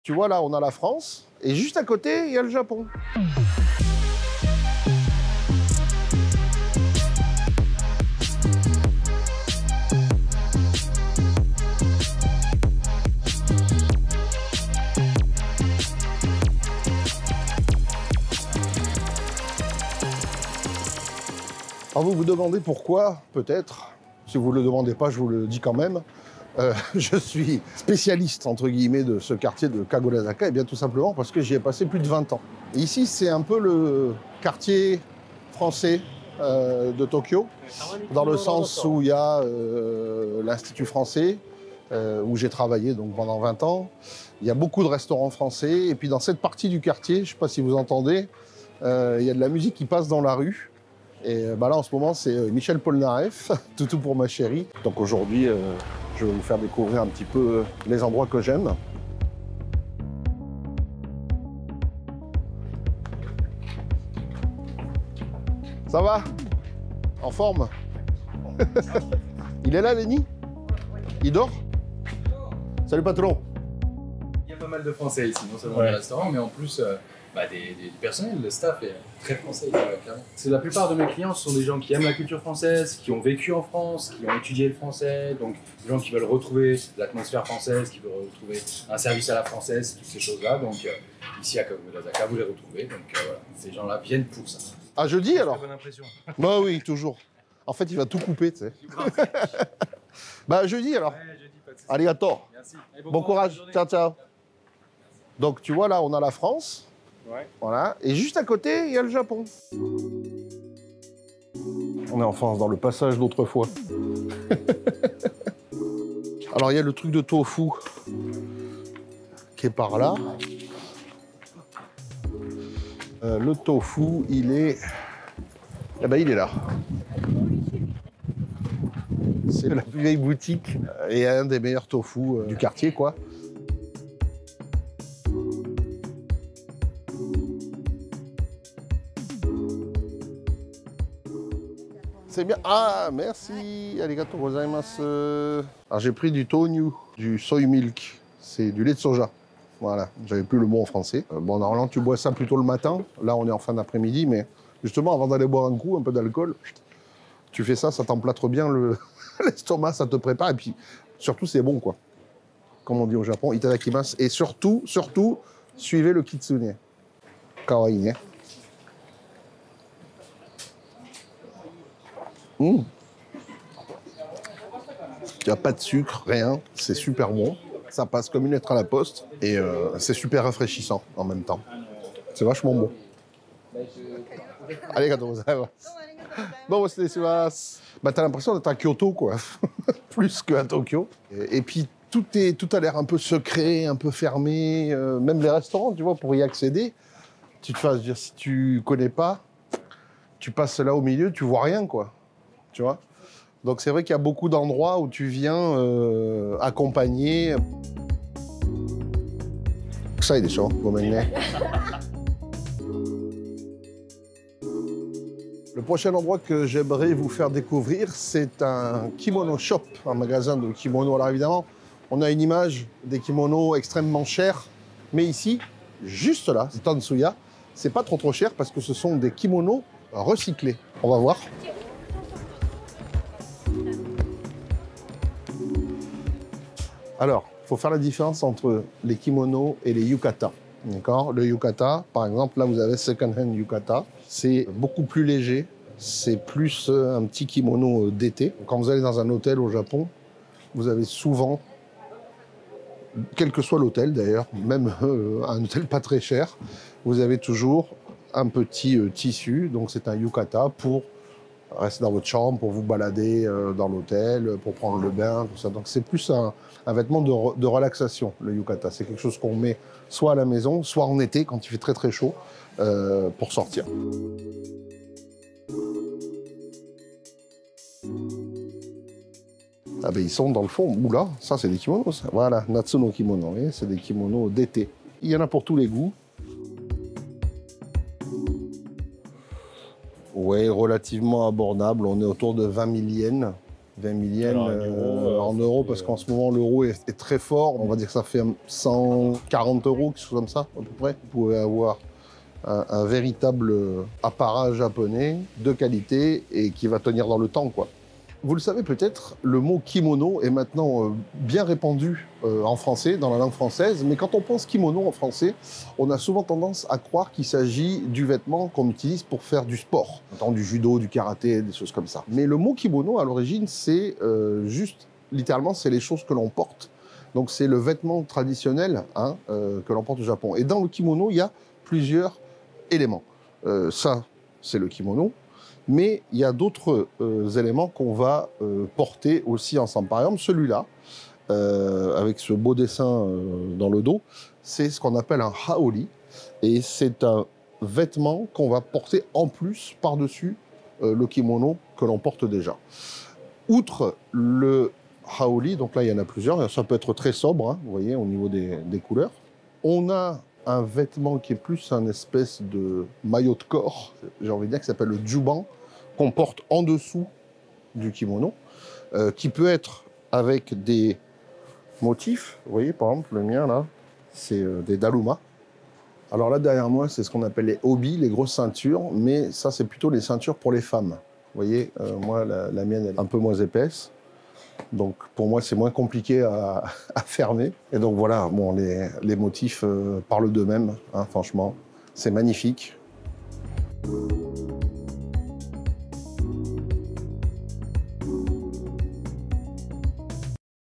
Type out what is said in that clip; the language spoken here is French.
tu vois, là, on a la France, et juste à côté, il y a le Japon. Alors vous vous demandez pourquoi, peut-être, si vous ne le demandez pas, je vous le dis quand même, je suis spécialiste, entre guillemets, de ce quartier de Kagorazaka, et bien tout simplement parce que j'y ai passé plus de 20 ans. Et ici, c'est un peu le quartier français de Tokyo, dans le sens où il y a l'Institut français, où j'ai travaillé donc, pendant 20 ans. Il y a beaucoup de restaurants français, et puis dans cette partie du quartier, je ne sais pas si vous entendez, il y a de la musique qui passe dans la rue. Et là, en ce moment, c'est Michel Polnareff, Toutou pour ma chérie. Donc aujourd'hui, je vais vous faire découvrir un petit peu les endroits que j'aime. Ça va? En forme? Il est là, Lenny? Il dort? Salut, patron. Il y a pas mal de Français ici, non seulement des restaurants, mais en plus du personnel, le staff est très français. Clairement. C'est la plupart de mes clients sont des gens qui aiment la culture française, qui ont vécu en France, qui ont étudié le français, donc des gens qui veulent retrouver l'atmosphère française, qui veulent retrouver un service à la française, toutes ces choses-là. Donc ici à Kagorazaka, vous les retrouvez. Donc voilà, ces gens-là viennent pour ça. Ah, jeudi alors? Très bonne impression. Bah oui, toujours. En fait, il va tout couper, tu sais. Bah jeudi alors. Ouais, jeudi, pas de soucis. Arigato. Merci. Bon courage. Ciao, ciao. Donc tu vois, là, on a la France. Ouais. Voilà. Et juste à côté, il y a le Japon. On est en France, dans le passage d'autrefois. Alors, il y a le truc de tofu qui est par là. Le tofu, il est... Eh ben, il est là. C'est la plus vieille boutique et un des meilleurs tofu du quartier, quoi. C'est bien. Ah, merci. Arigato gozaimasu. Alors, j'ai pris du Tonyu, du soy milk. C'est du lait de soja. Voilà. J'avais plus le mot en français. Bon, normalement, tu bois ça plutôt le matin. Là, on est en fin d'après-midi, mais justement, avant d'aller boire un coup, un peu d'alcool, tu fais ça, ça t'emplâtre bien l'estomac, ça te prépare. Et puis, surtout, c'est bon, quoi. Comme on dit au Japon, itadakimasu. Et surtout, suivez le kitsune. Kawaii, ne? Il n'y a pas de sucre, rien. C'est super bon. Ça passe comme une lettre à la poste. Et c'est super rafraîchissant en même temps. C'est vachement bon. Arigatou gozaimasu. Bon, bah, t'as l'impression d'être à Kyoto, quoi. Plus qu'à Tokyo. Et puis, tout a l'air un peu secret, un peu fermé. Même les restaurants, tu vois, pour y accéder, tu te fasses dire, si tu connais pas, tu passes là au milieu, tu vois rien, quoi. Tu vois? Donc c'est vrai qu'il y a beaucoup d'endroits où tu viens accompagner. Ça, il est chaud, Le prochain endroit que j'aimerais vous faire découvrir, c'est un kimono shop, un magasin de kimonos. Alors évidemment, on a une image des kimonos extrêmement chers, mais ici, juste là, c'est Tansuya, c'est pas trop cher parce que ce sont des kimonos recyclés. On va voir. Alors, il faut faire la différence entre les kimonos et les yukata. D'accord? Le yukata, par exemple, là vous avez second-hand yukata. C'est beaucoup plus léger. C'est plus un petit kimono d'été. Quand vous allez dans un hôtel au Japon, vous avez souvent, quel que soit l'hôtel d'ailleurs, même un hôtel pas très cher, vous avez toujours un petit tissu. Donc c'est un yukata pour rester dans votre chambre, pour vous balader dans l'hôtel, pour prendre le bain, tout ça. Donc c'est plus un vêtement de relaxation, le yukata. C'est quelque chose qu'on met soit à la maison, soit en été, quand il fait très très chaud, pour sortir. Ah ben ils sont dans le fond. Oula, ça c'est des kimonos, ça. Voilà, Natsu no kimono, c'est des kimonos d'été. Il y en a pour tous les goûts. Ouais, relativement abordable. On est autour de 20 000 yens. 20 000 yens Alors, en euros, parce qu'en ce moment, l'euro est très fort. On va dire que ça fait 140 euros, quelque chose comme ça, à peu près. Vous pouvez avoir un véritable apparat japonais de qualité et qui va tenir dans le temps, quoi. Vous le savez peut-être, le mot kimono est maintenant bien répandu en français, dans la langue française, mais quand on pense kimono en français, on a souvent tendance à croire qu'il s'agit du vêtement qu'on utilise pour faire du sport, notamment du judo, du karaté, des choses comme ça. Mais le mot kimono, à l'origine, c'est juste, littéralement, c'est les choses que l'on porte. Donc c'est le vêtement traditionnel que l'on porte au Japon. Et dans le kimono, il y a plusieurs éléments. Ça, c'est le kimono. Mais il y a d'autres éléments qu'on va porter aussi ensemble. Par exemple, celui-là, avec ce beau dessin dans le dos, c'est ce qu'on appelle un haoli. Et c'est un vêtement qu'on va porter en plus par-dessus le kimono que l'on porte déjà. Outre le haoli, donc là il y en a plusieurs, ça peut être très sobre, hein, vous voyez, au niveau des couleurs. On a un vêtement qui est plus un espèce de maillot de corps, j'ai envie de dire, qui s'appelle le juban, qu'on porte en dessous du kimono, qui peut être avec des motifs. Vous voyez, par exemple, le mien, là, c'est des daluma. Alors là, derrière moi, c'est ce qu'on appelle les obi, les grosses ceintures, mais ça, c'est plutôt les ceintures pour les femmes. Vous voyez, moi, la mienne, elle est un peu moins épaisse. Donc, pour moi, c'est moins compliqué à fermer. Et donc, voilà, bon, les motifs parlent d'eux-mêmes, hein, franchement. C'est magnifique.